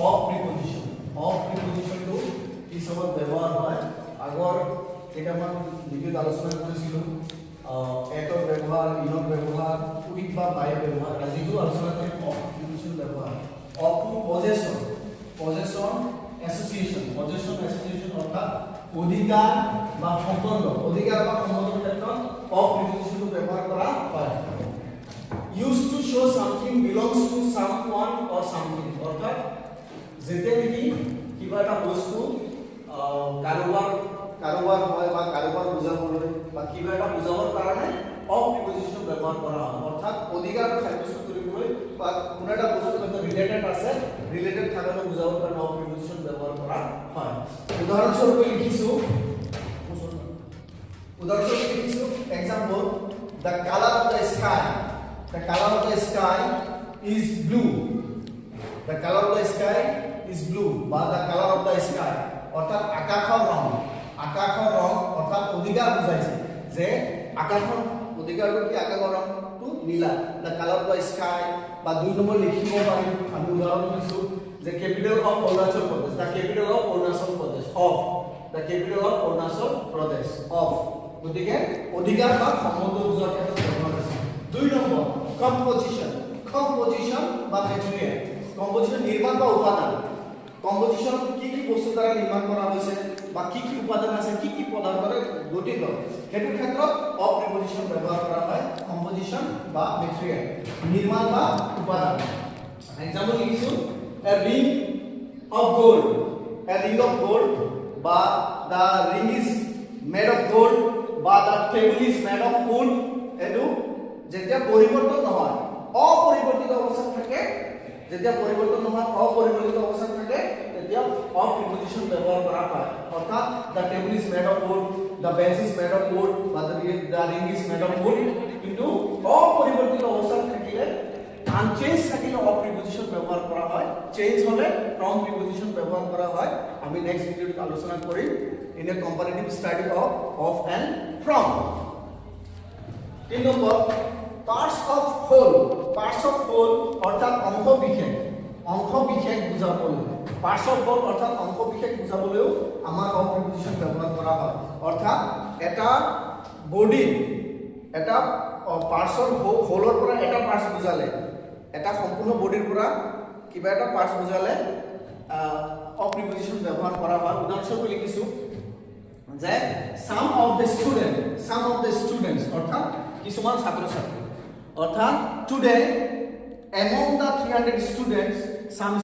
of প্ৰিপজিশনটো কি সময়ত ব্যৱহাৰ হয় আগৰ কেইটামান ভিডিঅ'ত আলোচনা কৰিছিলোঁ এটৰ ব্যৱহাৰ ইনৰ ব্যৱহাৰ উইথ বা বাই ব্যৱহাৰ আজিও আলোচনা কৰিম অফ প্ৰিপজিশন ব্যৱহাৰ অফ টু পজেশন এসোসিয়েশন অৰ্থাৎ অধিকাৰ বা সম্বন্ধ ক্ষেত্ৰত অফ প্ৰিপজিশনটো ব্যৱহাৰ কৰা হয় used to show something belongs to someone or something অর্থাৎ যেতে নেকি কিবা এটা বস্তু কাৰোবাৰ হয় বা কাৰোবাৰ বুজাবলৈ বা কিবা এটা বুজাবৰ কাৰণে অফ প্ৰিপজিশন ব্যৱহাৰ কৰা হয় অৰ্থাৎ অধিকাৰ সাব্যস্ত কৰিবলৈ বা কোনো এটা বস্তুৰ সৈতে ৰিলেটেড থাকাটো বুজাবৰ কাৰণে অফ প্ৰিপজিশন ব্যৱহাৰ কৰা হয় উদাহৰণস্বৰূপে লিখিছো example the color of the sky is blue the color of the sky is blue বা the color of the sky অর্থাৎ আকাশৰ ৰং অৰ্থাৎ অধিকাৰ বুজাইছে যে আকাশৰ অধিকাৰটো কি আকাশৰ ৰংটো নীলা the color of the sky বা দুই নম্বৰ লিখিব পাৰিম আমি উদাহৰণ দিছো যে capital of Arunachal Pradesh the capital of Arunachal Pradesh of the capital of Arunachal Pradesh of গতিকে অধিকাৰ বা সম্বন্ধ বুজোৱাৰ ক্ষেত্ৰত ব্যৱহাৰ আছে দুই নম্বৰ কম্পোজিশন বা মেটেৰিয়েল কম্পোজিশন নিৰ্মাণ বা উপাদান কম্পোজিশন কি বস্তু দ্বাৰা নিৰ্মাণ কৰা হৈছে বা কি উপাদান আছে কি পদাৰ্থৰে গঠিত সেইটো ক্ষেত্ৰত অফ প্ৰিপজিশন ব্যৱহাৰ কৰা হয় কম্পোজিশন বা মেটেৰিয়েল নিৰ্মাণ বা উপাদান এক্সাম্পল লিখিছো a ring of gold বা the ring is made of gold বা the table is made of wood এটো যেতিয়া পরিবর্তন নহয় অপরিবর্তিত অবস্থাত থাকে যেতিয়া পরিবর্তন নহয় অপরিবর্তিত অবস্থাত থাকে তেতিয়া অফ প্রিপজিশন ব্যবহার করা হয় অর্থাৎ the table is made of wood the bench is made of wood বা the ring is made of wood কিন্তু অপরিবর্তিত অবস্থাত থাকিলে আনচেঞ্জ থাকিলে অফ প্রিপজিশন ব্যবহার করা হয় চেঞ্জ হলে ফ্রম প্রিপজিশন ব্যবহার করা হয় আমি নেক্সট ভিডিওতে আলোচনা করি in a comparative study of and from তিন নম্বর পার্টস অফ হোল অর্থাৎ অংশ বিশেষ বুজাবলৈ পার্টস অফ হোল অর্থাৎ অংশ বিশেষ বুজাবলৈও আমাৰ অফ প্ৰিপজিশন ব্যৱহাৰ কৰা হয় অৰ্থাৎ এটা বডি এটা পাৰ্টসৰ হোলৰ পৰা এটা পাৰ্টস বুজালে এটা সম্পূৰ্ণ বডিৰ পৰা কিবা এটা পাৰ্টস বুজালে অফ প্ৰিপজিশন ব্যৱহাৰ কৰা হয় উদাহৰণস্বৰূপে লিখিছো যে some of the students অৰ্থাৎ কিছুমান ছাত্ৰ-ছাত্ৰী অৰ্থাৎ today among the 300 students some